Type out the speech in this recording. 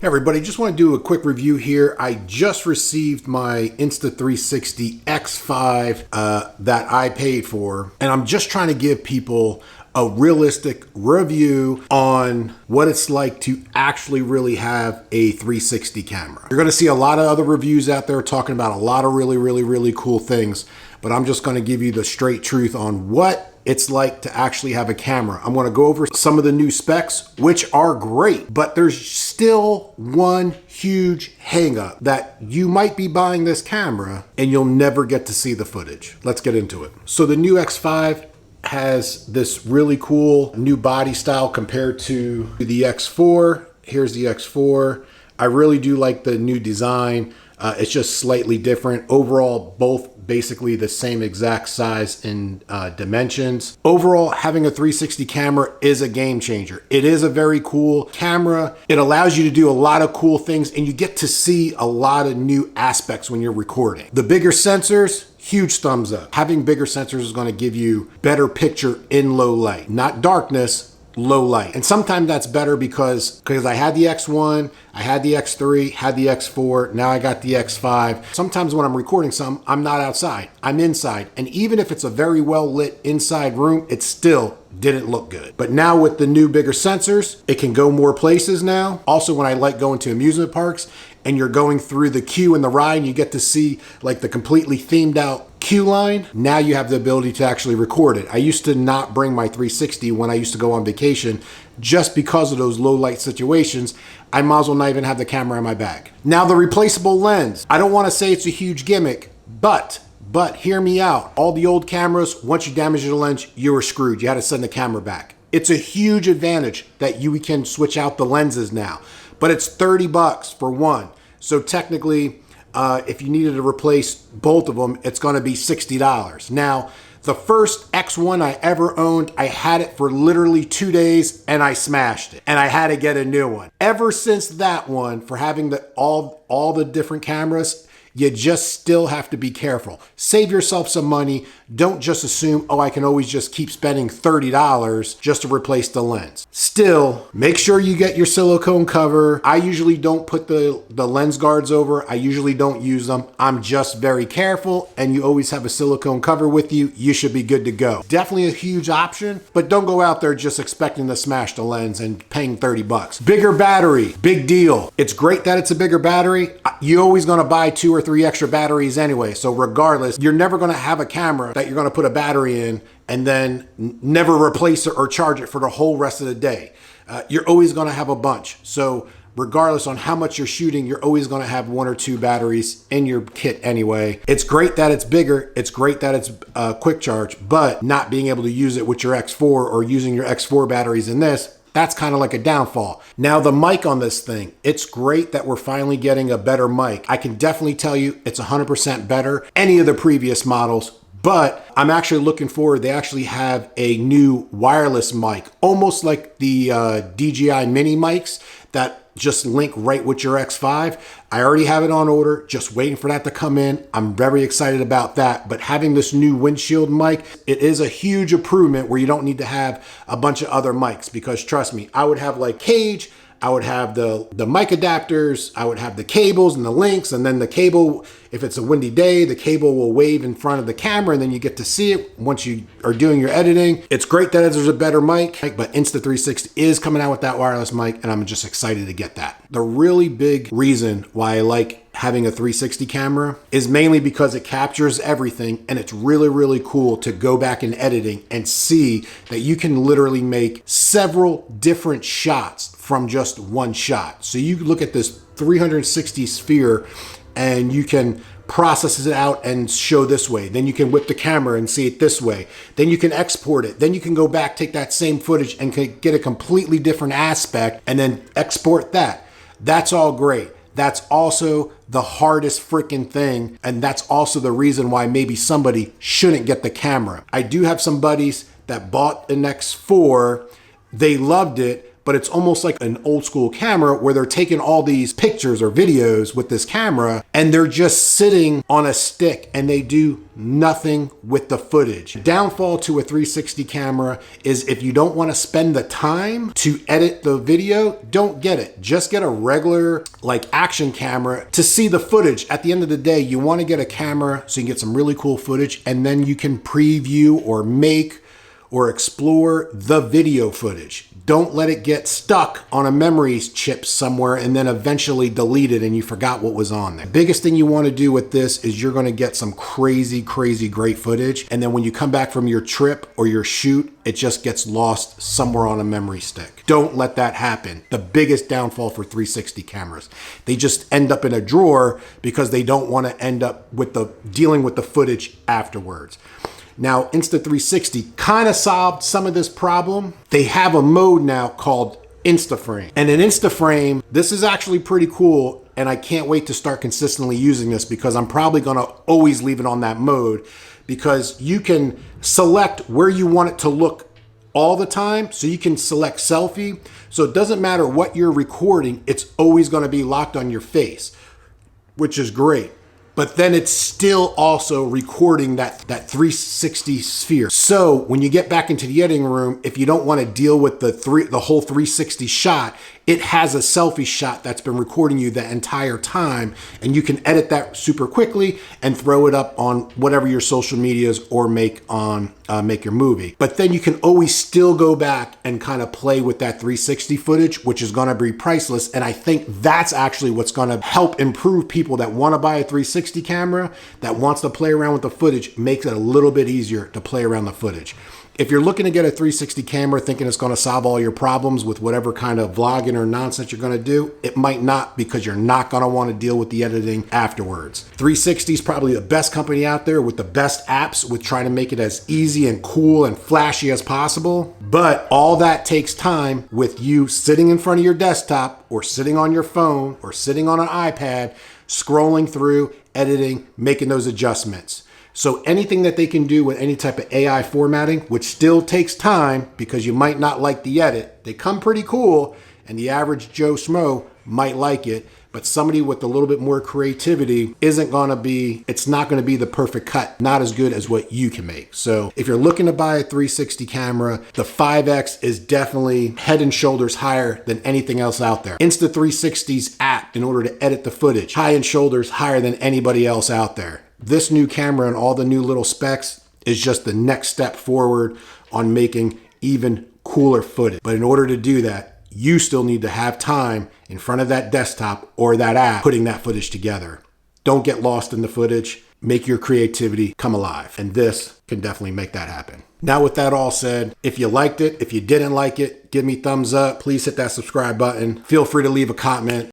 Everybody, just want to do a quick review here. I just received my Insta360 X5 that I paid for, and I'm just trying to give people a realistic review on what it's like to actually really have a 360 camera. You're going to see a lot of other reviews out there talking about a lot of really cool things, but I'm just going to give you the straight truth on what it's like to actually have a camera. I'm going to go over some of the new specs, which are great, but there's still one huge hang up that you might be buying this camera and you'll never get to see the footage. Let's get into it. So the new X5 has this really cool new body style compared to the X4. Here's the X4. I really do like the new design. It's just slightly different. Overall, both basically the same exact size and dimensions. Overall, having a 360 camera is a game changer. It is a very cool camera. It allows you to do a lot of cool things and you get to see a lot of new aspects when you're recording. The bigger sensors, huge thumbs up. Having bigger sensors is going to give you better picture in low light, not darkness, low light. And sometimes that's better because I had the X1, I had the X3, had the X4, now I got the X5. Sometimes when I'm recording something, I'm not outside, I'm inside. And even if it's a very well lit inside room, it still didn't look good. But now with the new bigger sensors, it can go more places now. Also, when I like going to amusement parks and you're going through the queue and the ride and you get to see like the completely themed out queue line, now you have the ability to actually record it. I used to not bring my 360 when I used to go on vacation just because of those low light situations. I might as well not even have the camera in my bag. Now the replaceable lens. I don't want to say it's a huge gimmick, but hear me out. All the old cameras, once you damage the lens, you were screwed. You had to send the camera back. It's a huge advantage that you can switch out the lenses now, but it's $30 for one. So technically, if you needed to replace both of them, it's going to be $60. Now, the first X1 I ever owned, I had it for literally 2 days and I smashed it and I had to get a new one. Ever since that one, for having all the different cameras, you just still have to be careful. Save yourself some money. Don't just assume, oh, I can always just keep spending $30 just to replace the lens. Still, make sure you get your silicone cover. I usually don't put the lens guards over. I usually don't use them. I'm just very careful, and you always have a silicone cover with you. You should be good to go. Definitely a huge option, but don't go out there just expecting to smash the lens and paying $30. Bigger battery, big deal. It's great that it's a bigger battery. You're always gonna buy 2 or 3 extra batteries anyway. So regardless, you're never gonna have a camera that you're gonna put a battery in and then never replace it or charge it for the whole rest of the day. You're always gonna have a bunch. So regardless on how much you're shooting, you're always gonna have 1 or 2 batteries in your kit anyway. It's great that it's bigger. It's great that it's quick charge, but not being able to use it with your X4 or using your X4 batteries in this, that's kind of like a downfall. Now the mic on this thing, it's great that we're finally getting a better mic. I can definitely tell you it's 100% better any of the previous models, but I'm actually looking forward. They actually have a new wireless mic, almost like the DJI mini mics that just link right with your X5. I already have it on order, just waiting for that to come in. I'm very excited about that. But having this new windshield mic, it is a huge improvement where you don't need to have a bunch of other mics, because trust me, I would have like cage, I would have the mic adapters, I would have the cables and the links, and then the cable, if it's a windy day, the cable will wave in front of the camera and then you get to see it once you are doing your editing. It's great that there's a better mic, but Insta360 is coming out with that wireless mic and I'm just excited to get that. The really big reason why I like having a 360 camera is mainly because it captures everything, and it's really cool to go back in editing and see that you can literally make several different shots from just one shot. So you look at this 360 sphere and you can process it out and show this way. Then you can whip the camera and see it this way. Then you can export it. Then you can go back, take that same footage and get a completely different aspect and then export that. That's all great. That's also the hardest freaking thing. And that's also the reason why maybe somebody shouldn't get the camera. I do have some buddies that bought an X4. They loved it, but it's almost like an old school camera where they're taking all these pictures or videos with this camera and they're just sitting on a stick and they do nothing with the footage. Downfall to a 360 camera is if you don't want to spend the time to edit the video, don't get it. Just get a regular like action camera to see the footage. At the end of the day, you want to get a camera so you can get some really cool footage, and then you can preview or make or explore the video footage. Don't let it get stuck on a memory chip somewhere and then eventually delete it and you forgot what was on there. Biggest thing you want to do with this is you're going to get some crazy great footage, and then when you come back from your trip or your shoot, it just gets lost somewhere on a memory stick. Don't let that happen. The biggest downfall for 360 cameras. They just end up in a drawer because they don't want to end up with dealing with the footage afterwards. Now, Insta360 kind of solved some of this problem. They have a mode now called Instaframe. And in Instaframe, this is actually pretty cool, and I can't wait to start consistently using this because I'm probably gonna always leave it on that mode, because you can select where you want it to look all the time. So you can select selfie. So it doesn't matter what you're recording, it's always gonna be locked on your face, which is great. But then it's still also recording that 360 sphere. So when you get back into the editing room, if you don't want to deal with the whole 360 shot, it has a selfie shot that's been recording you the entire time, and you can edit that super quickly and throw it up on whatever your social medias or make your movie. But then you can always still go back and kind of play with that 360 footage, which is going to be priceless. And I think that's actually what's going to help improve people that want to buy a 360 camera, that wants to play around with the footage, makes it a little bit easier to play around the footage. If you're looking to get a 360 camera thinking it's going to solve all your problems with whatever kind of vlogging or nonsense you're going to do, it might not, because you're not going to want to deal with the editing afterwards. 360 is probably the best company out there with the best apps, with trying to make it as easy and cool and flashy as possible. But all that takes time with you sitting in front of your desktop or sitting on your phone or sitting on an iPad, scrolling through, editing, making those adjustments. So anything that they can do with any type of AI formatting, which still takes time because you might not like the edit, they come pretty cool, and the average Joe Schmo might like it, but somebody with a little bit more creativity it's not gonna be the perfect cut, not as good as what you can make. So if you're looking to buy a 360 camera, the 5X is definitely head and shoulders higher than anything else out there. Insta360's app, in order to edit the footage, high and shoulders higher than anybody else out there. This new camera and all the new little specs is just the next step forward on making even cooler footage. But in order to do that, you still need to have time in front of that desktop or that app putting that footage together. Don't get lost in the footage. Make your creativity come alive. And this can definitely make that happen. Now, with that all said, if you liked it, if you didn't like it, give me thumbs up. Please hit that subscribe button. Feel free to leave a comment.